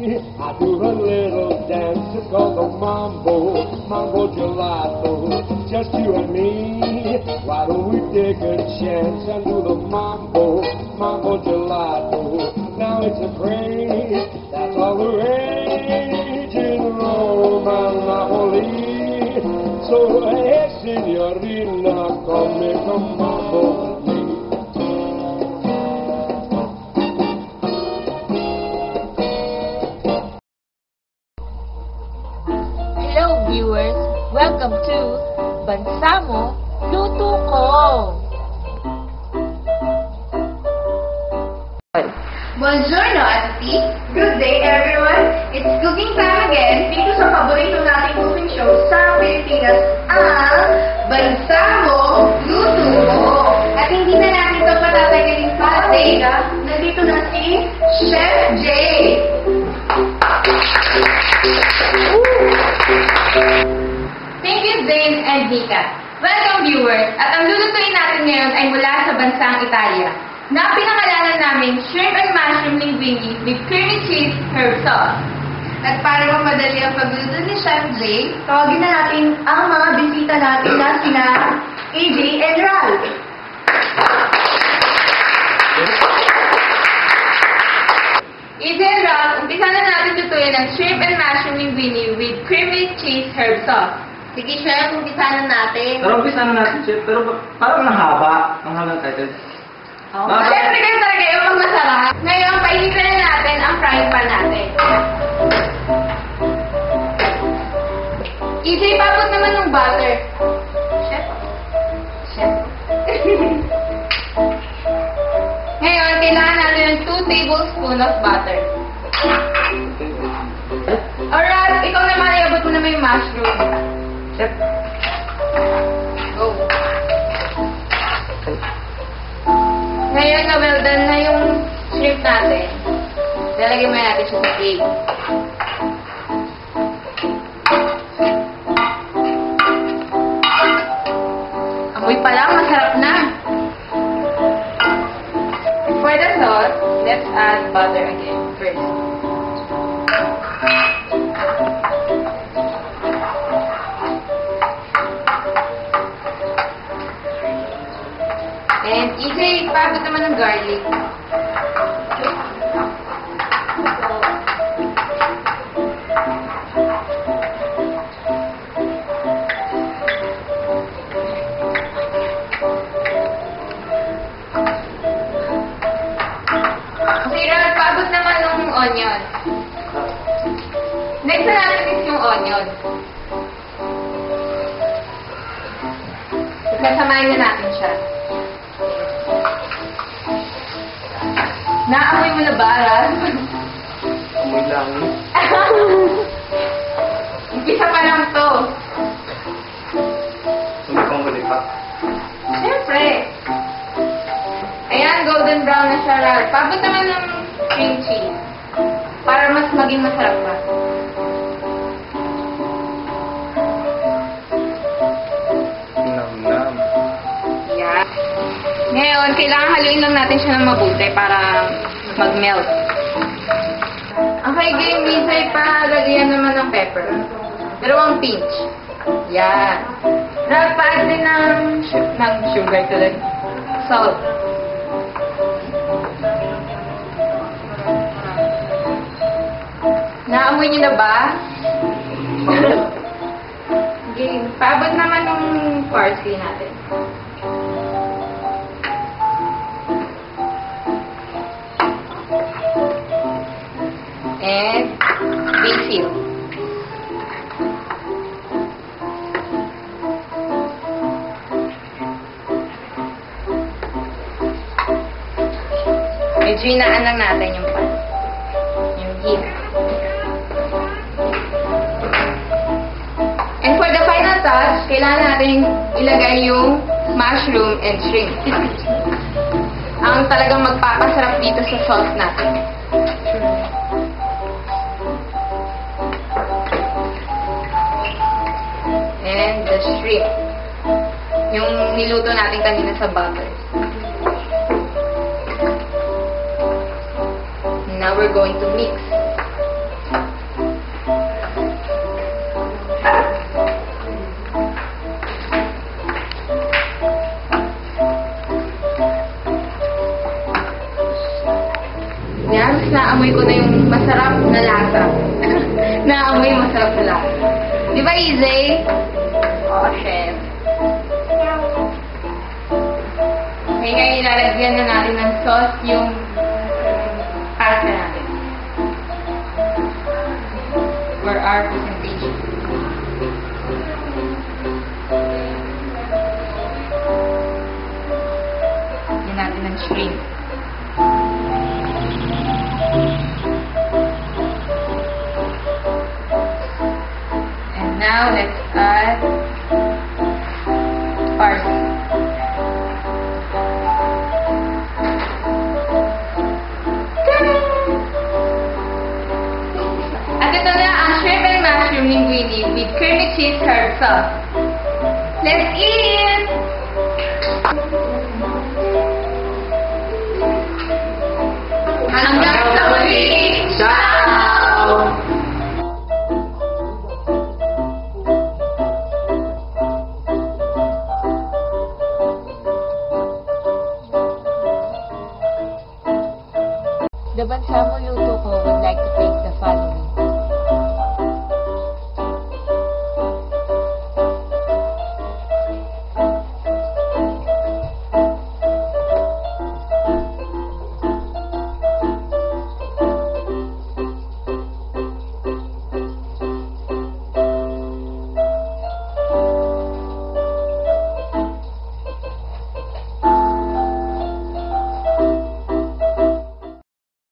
I do a little dance called the mambo gelato. Just you and me, why don't we take a chance and do the mambo gelato? Now it's a craze, that's all the rage in Rome and Napoli. So hey, signorina, come make a mambo. Hello viewers, welcome to Bansa Mo, Luto Ko! Buongiorno, Ati! Good day, everyone! It's cooking time again dito sa paborito nating cooking show sa Pilipinas, ang Bansa Mo, Luto Ko! At hindi na natin ito patatagalin pa, Data. Nandito na si Chef Jay! Thank you, Zane and Nika. Welcome, viewers! At ang lulutuin natin ngayon ay mula sa bansang Italia, na pinangalanan namin shrimp and mushroom linguine with creamy cheese herb sauce. At para mamadali ang pagluluto ni Chef Jay, tawagin na natin ang mga bisita natin na sina AJ and Ralph. AJ and Ralph, umpisa na natin lutuin ang shrimp and mushroom linguine with creamy cheese herb sauce. Sige, Chef, umpisa na natin. Pero umpisa na natin, Chef. Pero parang nahaba ang hanggang title. Siyempre kayo talaga yung pag masarap. Ngayon, painitin na natin ang frying pan natin. EJ, papot naman yung butter. Chef. Ngayon, kailangan natin ng 2 tablespoons of butter. Alright, ikaw naman, iabot mo naman yung mushroom. Chef. Go. Ngayon na well done na yung shrimp natin, lalagyan mo natin siya sa egg. Amoy pa lang, masarap na. For the sauce, let's add butter again first. And EJ, pagod naman ng garlic. Sira, pagod naman ng onion. Next na natin is yung onion. Sasamahin na natin siya. Naamoy mo na ba, Raz? Amoy lang. Umpisa pa lang to. Hindi kong huli pa. Siyempre. Ayan, golden brown na siya, Raz. Pabot naman ng cream cheese. Para mas maging masarap pa. Nam-nam. Yeah. Ngayon, kailangan haluin lang natin siya ng mabuti para mag-melt. Okay, game, Mizay, palagyan naman ng pepper. Dalawang pinch. Yan. Nagpa-add din ng sugar tulad. Salt. Naamoy niyo na ba? Game. Paabot naman ng parsley natin. And basil. Medyo hinaan lang natin yung pan. Yung heat. And for the final touch, kailangan natin ilagay yung mushroom and shrimp. Ang talagang magpapasarap dito sa sauce natin. And the shrimp. Yung niluto natin kanina sa butter. Now we're going to mix. naamoy ko na yung masarap na lasa. Naamoy yung masarap na lasa. Di ba, Izzy? Oo, chef. Okay, ngayon ilalagyan na natin ng sauce yung pasta natin. For our presentation. Lagyan natin ng shrimp. And now, let's add parsley. At ito na ang shrimp and mushroom linguine with creamy cheese herb sauce. Let's eat!